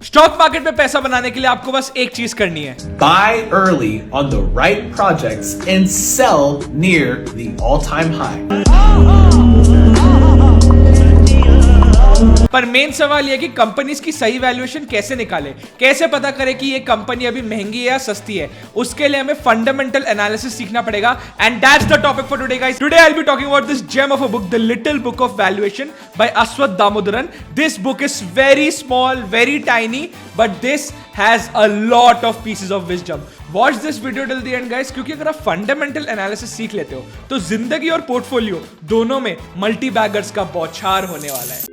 Stock market में पैसा बनाने के लिए आपको बस एक चीज करनी है, Buy early on the right projects and sell near the all-time high. पर मेन सवाल यह कि कंपनीज की सही वैल्यूएशन कैसे निकाले, कैसे पता करें कि ये कंपनी अभी महंगी है या सस्ती है। उसके लिए हमें फंडामेंटल एनालिसिस सीखना पड़ेगा and that's the topic for today guys. Today I will be talking about this gem of a book, the little book of valuation by Aswath Damodaran. This book is very small, very tiny, but this has a lot of pieces of wisdom. Watch this video till the end guys, क्योंकि अगर आप fundamental analysis सीख लेते हो तो जिंदगी और portfolio दोनों में मल्टी बैगर्स का बौछार होने वाला है।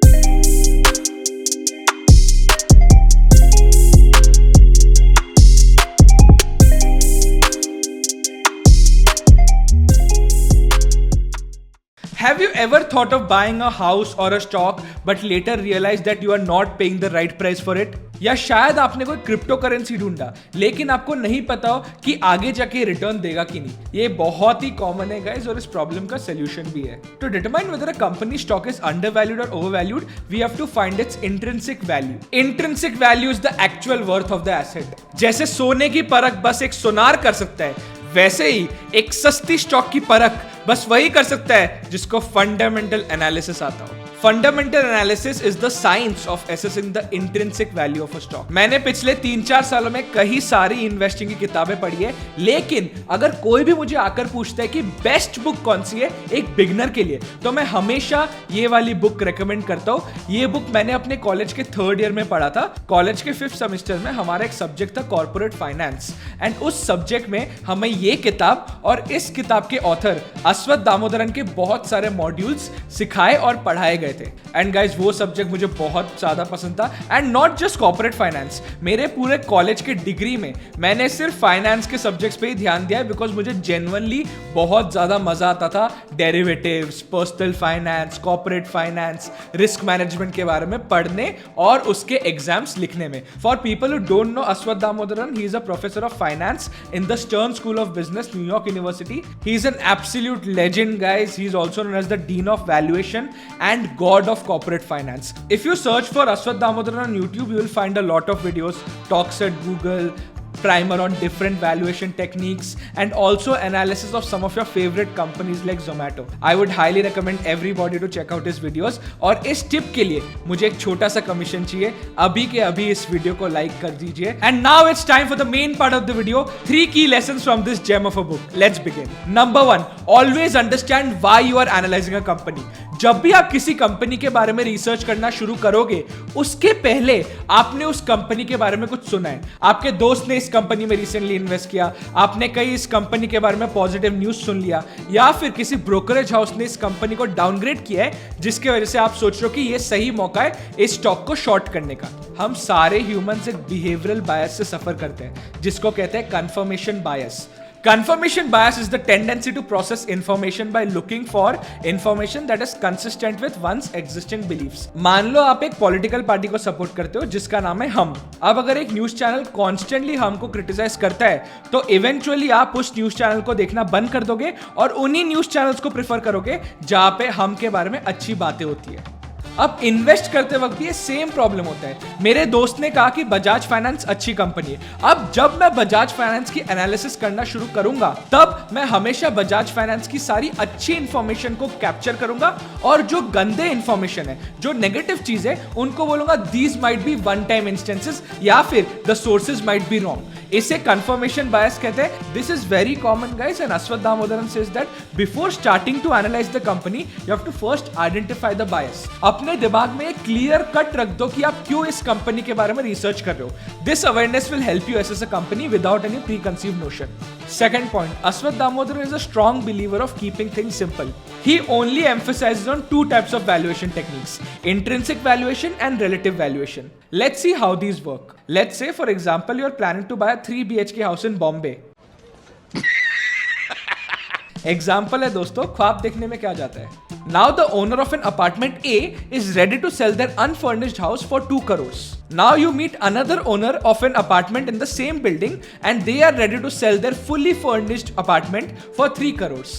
Have you ever thought of buying a house or a stock but later realized that you are not paying the right price for it? या शायद आपने कोई क्रिप्टो करेंसी ढूंढा लेकिन आपको नहीं पता हो कि आगे जाके रिटर्न देगा कि नहीं। ये बहुत ही कॉमन है गाइस और इस प्रॉब्लम का सोल्यूशन भी है। To determine whether a company stock is undervalued और overvalued, we have to find its intrinsic value. Intrinsic value is the actual worth of the asset. जैसे सोने की परख बस एक सोनार कर सकता है, वैसे ही एक सस्ती स्टॉक की परख बस वही कर सकता है जिसको फंडामेंटल एनालिसिस आता हो। Fundamental analysis is the science of assessing the intrinsic value of a stock. मैंने पिछले 3-4 सालों में कई सारी इन्वेस्टिंग की किताबें पढ़ी है, लेकिन अगर कोई भी मुझे आकर पूछता है कि बेस्ट बुक कौन सी है एक बिगनर के लिए, तो मैं हमेशा ये वाली बुक रेकमेंड करता हूँ। ये बुक मैंने अपने कॉलेज के 3rd ईयर में पढ़ा था। कॉलेज के 5th सेमेस्टर में हमारा एक सब्जेक्ट था कॉर्पोरेट फाइनेंस, एंड उस सब्जेक्ट में हमें ये किताब और इस किताब के ऑथर अश्वत्थ दामोदरन के बहुत सारे मॉड्यूल्स सिखाए और पढ़ाए गए थे। एंड गाइस वो सब्जेक्ट मुझे बहुत ज्यादा पसंद था, and not just corporate finance. मेरे पूरे कॉलेज के डिग्री में मैंने सिर्फ फाइनेंस के सब्जेक्ट्स पे ही ध्यान दिया है, बिकॉज मुझे जेन्युइनली बहुत ज्यादा मजा आता था derivatives, personal finance, corporate finance, risk management के बारे में पढ़ने और उसके एग्जाम्स लिखने में। For people who don't know Aswath Damodaran, he is a professor of finance in the Stern School of Business, New York University. He is an absolute legend guys. He is also known as the dean of valuation and god of corporate finance. If you search for Ashwath Damodaran on YouTube, you will find a lot of videos, talks at Google, primer on different valuation techniques, and also analysis of some of your favorite companies like Zomato. I would highly recommend everybody to check out his videos. और इस tip के लिए मुझे एक छोटा सा commission चाहिए, अभी के अभी इस वीडियो को लाइक कर दीजिए। And now it's time for the main part of the video, 3 key lessons from this gem of a book. Let's begin. Number 1, always understand why you are analyzing a company. जब भी आप किसी company के बारे में research करना शुरू करोगे, उसके पहले आपने उस कंपनी के बारे में कुछ सुना है, आपके दोस्त ने इस कंपनी में रिसेंटली इन्वेस्ट किया, आपने कई इस कंपनी के बारे में पॉजिटिव न्यूज सुन लिया, या फिर किसी ब्रोकरेज हाउस ने इस कंपनी को डाउनग्रेड किया है जिसकी वजह से आप सोच रहे हो कि ये सही मौका है इस स्टॉक को शॉर्ट करने का। हम सारे ह्यूमंस एक बिहेवियरल बायस से सफर करते हैं जिसको कहते हैं confirmation bias. Confirmation bias is the tendency to process information by looking for information that is consistent with one's existing beliefs. मान लो आप एक पॉलिटिकल पार्टी को सपोर्ट करते हो जिसका नाम है हम। अब अगर एक न्यूज चैनल कॉन्स्टेंटली हम को क्रिटिसाइज करता है तो इवेंचुअली आप उस न्यूज चैनल को देखना बंद कर दोगे और उन्हीं न्यूज चैनल्स को प्रेफर करोगे जहां पे हम के बारे में अच्छी बातें होती है। अब इन्वेस्ट करते वक्त ये सेम प्रॉब्लम होता है। मेरे दोस्त ने कहा कि बजाज फाइनेंस अच्छी कंपनी है। अब जब मैं बजाज फाइनेंस की एनालिसिस करना शुरू करूंगा तब मैं हमेशा बजाज फाइनेंस की सारी अच्छी इंफॉर्मेशन को कैप्चर करूंगा और जो गंदे इंफॉर्मेशन है, जो नेगेटिव चीज है, उनको बोलूंगा these might be one time instances या फिर the sources might be wrong. इसे कंफर्मेशन बायस कहते हैं। This is very common guys, and Aswath Damodaran says that before starting to analyse the company you have to first identify the bias. अपने दिमाग में एक clear cut रख दो कि आप क्यों इस कंपनी के बारे में रिसर्च कर रहे हो। This awareness will help you assess a company without any pre conceived notion. Second point, Ashwath Damodaran is a strong believer of keeping things simple. He only emphasizes on 2 types of valuation techniques, intrinsic valuation and relative valuation. Let's see how these work. Let's say, for example, you're planning to buy a 3 BHK house in Bombay. Example है दोस्तों, ख्वाब देखने में क्या जाता है। Now the owner of an apartment A is ready to sell their unfurnished house for 2 crores. Now you meet another owner of an apartment in the same building and they are ready to sell their fully furnished apartment for 3 crores.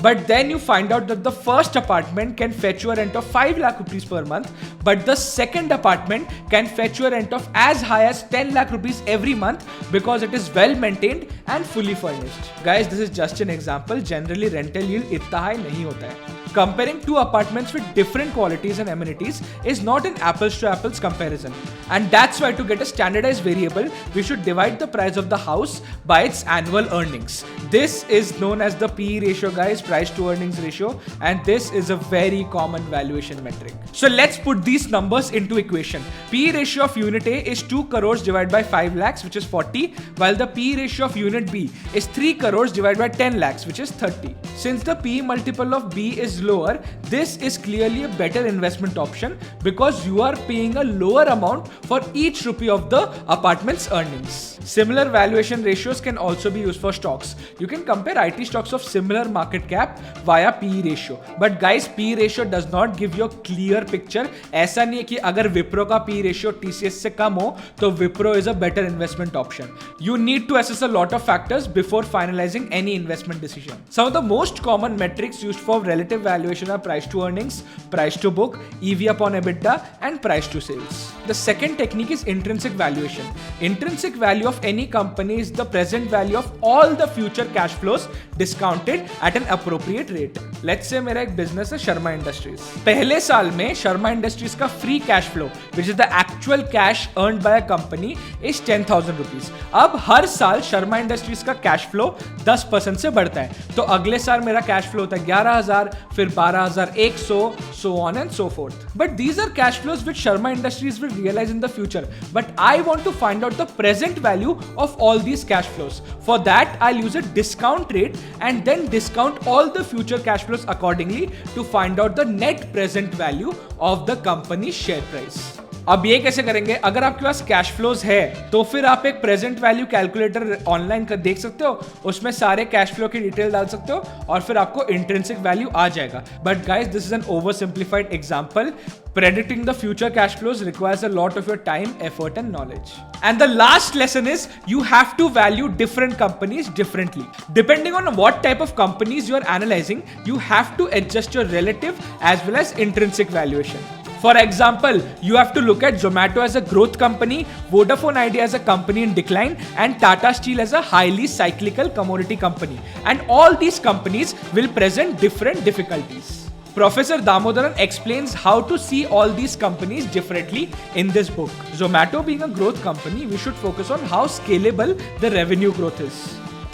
But then you find out that the first apartment can fetch you a rent of 5 lakh rupees per month, but the second apartment can fetch you a rent of as high as 10 lakh rupees every month because it is well maintained and fully furnished. Guys, this is just an example. Generally rental yield इतना high नहीं होता है. Comparing two apartments with different qualities and amenities is not an apples to apples comparison. And that's why to get a standardized variable, we should divide the price of the house by its annual earnings. This is known as the PE ratio, guys, price to earnings ratio, and this is a very common valuation metric. So let's put these numbers into equation. PE ratio of unit A is 2 crores divided by 5 lakhs, which is 40, while the PE ratio of unit B is 3 crores divided by 10 lakhs, which is 30. Since the PE multiple of B is lower, this is clearly a better investment option because you are paying a lower amount for each rupee of the apartment's earnings. Similar valuation ratios can also be used for stocks. You can compare IT stocks of similar market cap via PE ratio. But guys, PE ratio does not give you a clear picture. ऐसा नहीं है कि अगर Wipro का PE ratio TCS से कम हो तो Wipro is a better investment option. You need to assess a lot of factors before finalizing any investment decision. Some of the most common metrics used for relative valuation are price to earnings, price to book, EV upon EBITDA, and price to sales. The second technique is intrinsic valuation. Intrinsic value of any company is the present value of all the future cash flows discounted at an appropriate rate. Let's say मेरा एक business है Sharma industries. पहले साल में Sharma industries का free cash flow, which is the actual cash earned by a company, is 10,000 rupees. अब हर साल Sharma industries का cash flow 10% से बढ़ता है. तो अगले साल मेरा cash flow होता है 11,000, फिर 12,100, so on and so forth. But these are cash flows which Sharma Industries will realize in the future. But I want to find out the present value of all these cash flows. For that, I'll use a discount rate and then discount all the future cash flows accordingly to find out the net present value of the company's share price. अब ये कैसे करेंगे? अगर आपके पास cash flows है तो फिर आप एक प्रेजेंट वैल्यू कैलकुलेटर ऑनलाइन कर देख सकते हो, उसमें सारे कैश फ्लो की डिटेल डाल सकते हो और फिर आपको इंट्रिंसिक वैल्यू आ जाएगा. But guys, this is an over simplified example. Predicting the future cash flows requires a lot of your time, effort, and knowledge. And the last lesson is you have to value different companies differently. Depending on what type of companies you are analyzing, you have to adjust your relative as well as intrinsic valuation. For example, you have to look at Zomato as a growth company, Vodafone Idea as a company in decline, and Tata Steel as a highly cyclical commodity company. And all these companies will present different difficulties. Professor Damodaran explains how to see all these companies differently in this book. Zomato being a growth company, we should focus on how scalable the revenue growth is.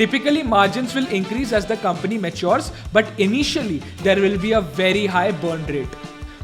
Typically, margins will increase as the company matures, but initially there will be a very high burn rate.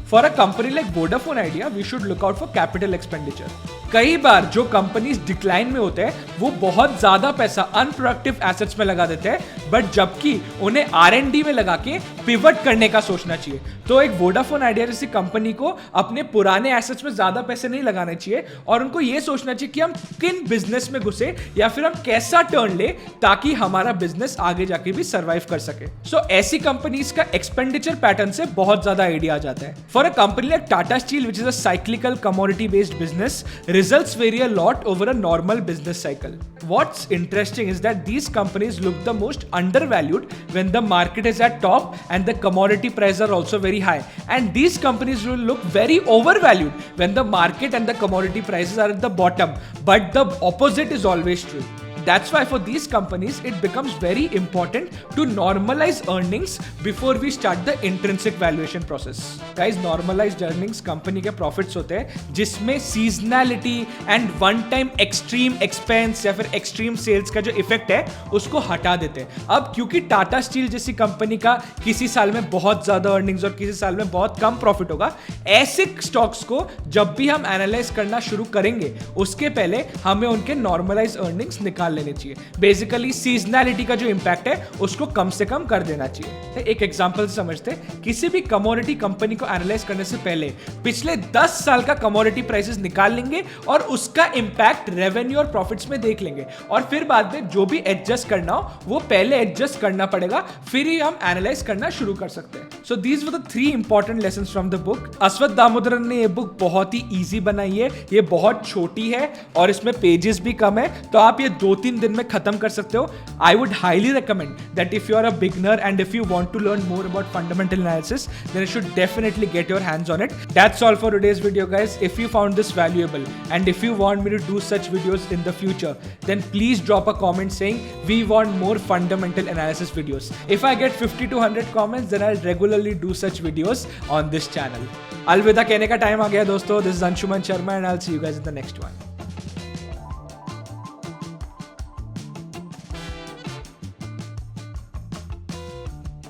For a company like Vodafone Idea, we should look out for capital expenditure. कई बार जो companies decline में होते हैं वो बहुत ज्यादा पैसा unproductive assets में लगा देते हैं, बट जबकि उन्हें R&D में लगा के पिवट करने का सोचना चाहिए. तो एक वोडाफोन आइडिया जैसी कंपनी को अपने पुराने एसेट्स में ज्यादा पैसे नहीं लगाने चाहिए और उनको ये सोचना चाहिए कि हम किन बिजनेस में घुसे या फिर हम कैसा टर्न ले ताकि हमारा बिजनेस आगे जाके भी सर्वाइव कर सके. सो ऐसी कंपनीज का एक्सपेंडिचर पैटर्न से बहुत ज्यादा आइडिया आ जाता है. For a company like Tata steel, which is a cyclical commodity based business, results vary a lot over a normal business cycle. What's interesting is that these companies look the most undervalued when the market is at top and the commodity prices are also very high. And these companies will look very overvalued when the market and the commodity prices are at the bottom. But the opposite is always true. That's why for these companies, it becomes very important to normalize earnings before we start the intrinsic valuation process. Guys, normalized earnings company के profits होते हैं जिसमें seasonality and one time extreme expense या फिर extreme sales का जो effect है उसको हटा देते हैं. अब क्योंकि टाटा स्टील जैसी कंपनी का किसी साल में बहुत ज्यादा earnings और किसी साल में बहुत कम profit होगा, ऐसे stocks को जब भी हम analyze करना शुरू करेंगे उसके पहले हमें उनके normalized earnings निकाल लेने चाहिए. बेसिकली सीजनैलिटी का जो इंपैक्ट है उसको कम से कम कर देना चाहिए. एक एग्जांपल से समझते, किसी भी कमोडिटी कंपनी को एनालाइज करने से पहले पिछले 10 साल का कमोडिटी प्राइसेस निकाल लेंगे और उसका इंपैक्ट रेवेन्यू और प्रॉफिट्स में देख लेंगे और फिर बाद में जो भी एडजस्ट करना हो वो पहले एडजस्ट करना पड़ेगा, फिर ही हम एनालाइज करना शुरू कर सकते हैं. So these were the 3 important lessons from the book. Ashwath Damodaran ने ये बुक बहुत ही ईजी बनाई है. ये बहुत छोटी है और इसमें पेजेस भी कम है, तो आप ये 2-3 दिन में खत्म कर सकते हो. I would highly recommend that if you are a beginner and if you want to learn more about fundamental analysis, then you should definitely get your hands on it. That's all for today's video, guys. If you found this valuable and if you want me to do such videos in the future, then please drop a comment saying we want more fundamental analysis videos. If I get 50 to 100 comments, then I'll regularly do such videos on this channel. अलविदा कहने का time आ गया दोस्तों. This is Anshuman Sharma and I'll see you guys in the next one.